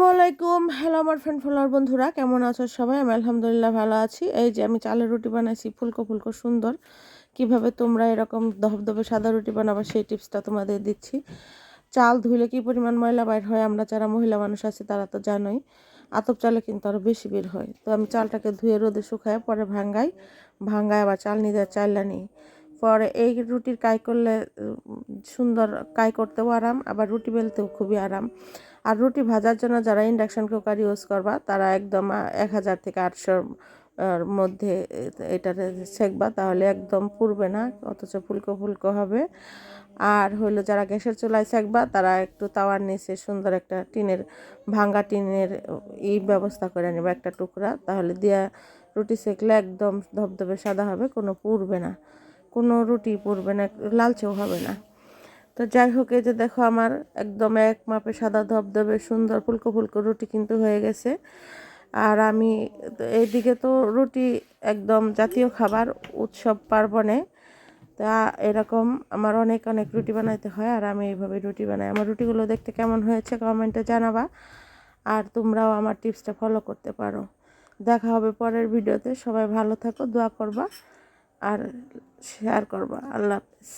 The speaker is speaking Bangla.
আসসালামু আলাইকুম। হ্যালো আমার ফ্রেন্ড ফলোয়ার বন্ধুরা, কেমন আছো সবাই? আমি আলহামদুলিল্লাহ ভালো আছি। এই যে আমি চালের রুটি বানাইছি ফুলকো ফুলকো সুন্দর। কিভাবে তোমরা এরকম ধবধবে সাদা রুটি বানাবা সেই টিপসটা তোমাদের দিচ্ছি। চাল ধুইলে কি পরিমাণ ময়লা বাইর হয় আমরা যারা মহিলা মানুষ আছি তারা তো জানোই। আতপ চালে কিন্তু আরও বেশি বের হয়। তো আমি চালটাকে ধুয়ে রোদে শুকায় পরে ভাঙ্গায় আবার চাল নিয়ে চাইলা নিই। পরে এই রুটির কাই করলে সুন্দর কাই করতেও আরাম, আবার রুটি বেলতেও খুবই আরাম। আর রুটি ভাজার জন্য যারা ইন্ডাকশন কুকার ইউজ করবা তারা একদম 1000 থেকে 800 মধ্যে এটাতে সেকবা, তাহলে একদম পুড়বে না, অথচ ফুলকো ফুলকো হবে। আর হইলো যারা গ্যাসের চুলায় সেকবা তারা একটু তাওয়ার নিচে সুন্দর একটা ভাঙ্গা টিনের ব্যবস্থা করে নেবা একটা টুকরা, তাহলে দিয়া রুটি সেকলে একদম ধবধবে সাদা হবে, কোনো পুড়বে না, কোনো রুটি পুড়বে না, লালচেও হবে না। তো যাই হোক, এই যে দেখো আমার একদম এক মাপে সাদা ধবধবে সুন্দর ফুলকো ফুলকো রুটি কিন্তু হয়ে গেছে। আর আমি এইদিকে তো রুটি একদম জাতীয় খাবার উৎসব পার্বণে, তা এরকম আমার অনেক অনেক রুটি বানাইতে হয়, আর আমি এইভাবে রুটি বানাই। আমার রুটিগুলো দেখতে কেমন হয়েছে কমেন্টে জানাবা, আর তোমরাও আমার টিপসটা ফলো করতে পারো। দেখা হবে পরের ভিডিওতে। সবাই ভালো থাকো, দোয়া করবা আর শেয়ার করবা। আল্লাহ হাফেজ।